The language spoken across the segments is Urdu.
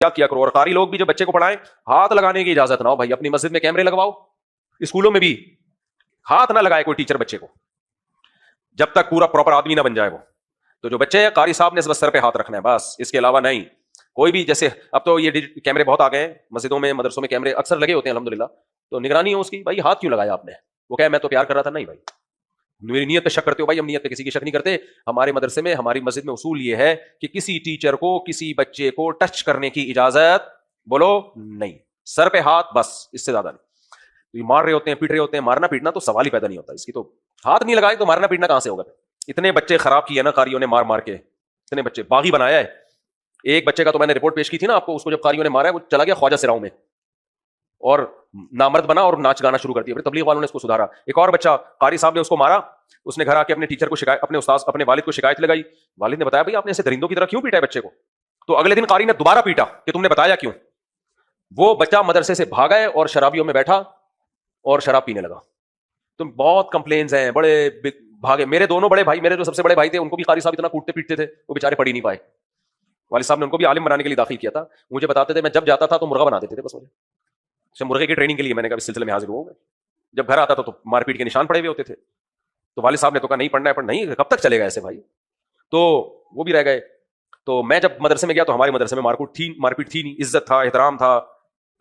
کیا کرو. اور قاری لوگ بھی جو بچے کو پڑھائیں ہاتھ لگانے کی اجازت نہ ہو بھائی. اپنی مسجد میں کیمرے لگواؤ, اسکولوں میں بھی ہاتھ نہ لگائے کوئی ٹیچر بچے کو جب تک پورا پراپر آدمی نہ بن جائے وہ. تو جو بچے ہیں قاری صاحب نے بس سر پہ ہاتھ رکھنا ہے بس, اس کے علاوہ نہیں. کوئی بھی جیسے اب تو یہ کیمرے بہت آ گئے ہیں مسجدوں میں مدرسوں میں, کیمرے اکثر لگے ہوتے ہیں الحمدللہ, تو نگرانی ہے اس کی. بھائی ہاتھ کیوں لگایا آپ نے؟ وہ کہے میں تو پیار کر رہا تھا. نہیں بھائی, میری نیت پہ شک کرتے ہو بھائی؟ ہم نیت پہ کسی کی شک نہیں کرتے. ہمارے مدرسے میں ہماری مسجد میں اصول یہ ہے کہ کسی ٹیچر کو کسی بچے کو ٹچ کرنے کی اجازت بولو نہیں. سر پہ ہاتھ بس, اس سے زیادہ نہیں. یہ مار رہے ہوتے ہیں, پیٹ رہے ہوتے ہیں, مارنا پیٹنا تو سوال ہی پیدا نہیں ہوتا اس کی. تو ہاتھ نہیں لگائے تو مارنا پیٹنا کہاں سے ہوگا؟ اتنے بچے خراب کیے نا قاریوں نے مار مار کے, اتنے بچے باغی بنایا ہے. ایک بچے کا تو میں نے رپورٹ پیش کی تھی نا آپ کو, اس کو جب قاریوں نے مارا ہے وہ چلا گیا خواجہ سراؤں میں اور نامرد بنا اور ناچ گانا شروع کر دیا. پھر تبلیغ والوں نے اس کو سدھارا. ایک اور بچہ قاری صاحب نے اس کو مارا, اس نے گھر آ کے اپنے ٹیچر کو شکایت, اپنے استاد اپنے والد کو شکایت لگائی. والد نے بتایا بھائی آپ نے ایسے درندوں کی طرح کیوں پیٹا ہے بچے کو؟ تو اگلے دن قاری نے دوبارہ پیٹا کہ تم نے بتایا کیوں. وہ بچہ مدرسے سے بھاگا ہے اور شرابیوں میں بیٹھا اور شراب پینے لگا. تو بہت کمپلینز ہیں, بڑے بھاگے. میرے دونوں بڑے بھائی, میرے جو سب سے بڑے بھائی تھے, ان کو بھی قاری صاحب اتنا کوٹتے پیٹتے تھے وہ بیچارے پڑھ ہی نہیں پائے. والد صاحب نے ان کو بھی عالم بنانے کے لیے داخل کیا تھا. مجھے بتاتے تھے میں جب جاتا تھا تو مرغا بنا دیتے تھے بس مجھے مرغے کی ٹریننگ کے لیے. میں نے کہا اس سلسلے میں حاضر ہوں. جب گھر آتا تھا تو مار پیٹ کے نشان پڑے ہوئے ہوتے تھے. تو والد صاحب نے تو کہا نہیں پڑھنا ہے, نہیں کب تک چلے گا ایسے بھائی. تو وہ بھی رہ گئے. تو میں جب مدرسے میں گیا تو ہمارے مدرسے میں مار پیٹ تھی نہیں, عزت تھا, احترام تھا,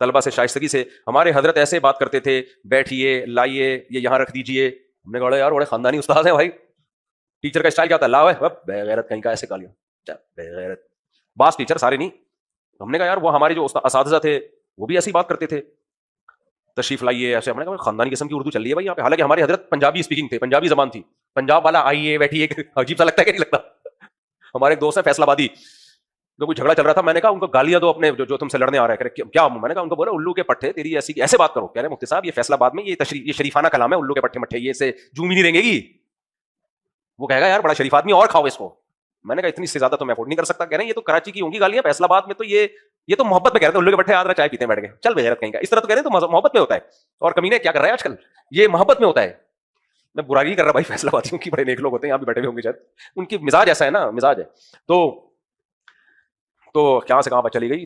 طلبہ سے شائستگی سے. ہمارے حضرت ایسے بات کرتے تھے, بیٹھیے, لائیے, یہ یہاں رکھ دیجئے. ہم نے کہا یار بڑے خاندانی استاد ہیں بھائی. ٹیچر کا اسٹائل کیا ہوتا ہے؟ لاؤ ہے بے غیرت کہیں کا, ایسے گالیاں بے غیرت. بعض ٹیچر, سارے نہیں. ہم نے کہا یار وہ ہمارے جو اساتذہ تھے وہ بھی ایسی بات کرتے تھے, تشریف لائیے ایسے. ہم نے کہا خاندانی قسم کی اردو چل رہی ہے بھائی یہاں پہ. حالانکہ ہمارے حضرت پنجابی اسپیکنگ تھے, پنجابی زبان تھی. پنجاب والا آئیے بیٹھیے, عجیب سا لگتا ہے کہ نہیں لگتا؟ ہمارے ایک دوست ہیں فیصل آبادی, جو کوئی جھگڑا چل رہا تھا, میں نے کہا ان کو گالیاں دو اپنے جو تم سے لڑنے آ رہے ہیں. کیا میں نے کہا ان کو بولا الو کے پٹھے تیری ایسے بات کرو. کہہ رہے مفتی صاحب یہ فیصل آباد میں یہ شریفانہ کلام ہے, الو کے پٹھے مٹھے یہ سے جوم ہی نہیں رہیں گی. وہ کہے گا یار بڑا شریف آدمی اور کھاؤ اس کو. میں نے کہا اتنی سے زیادہ تو میں افورڈ نہیں کر سکتا. کہہ رہے ہیں یہ تو کراچی کی ہوں گی گالیاں, فیصل آباد میں تو یہ تو محبت میں کہہ رہے ہیں الو کے پٹھے آدھا چائے پیتے ہیں بیٹھ گئے, چل بغیرت کہیں کا. اس طرح تو کہہ رہے ہیں تو محبت میں ہوتا ہے. اور کمینے کیا کر رہا ہے آج کل, یہ محبت میں ہوتا ہے. میں برائی نہیں کر رہا بھائی, فیصل آبادیوں کی بڑے نیک لوگ ہوتے ہیں, یہاں بھی بیٹھے ہوئے ہوں گے شاید, ان کی مزاج ایسا ہے نا, مزاج ہے. تو کہاں سے کہاں پر چلی گئی.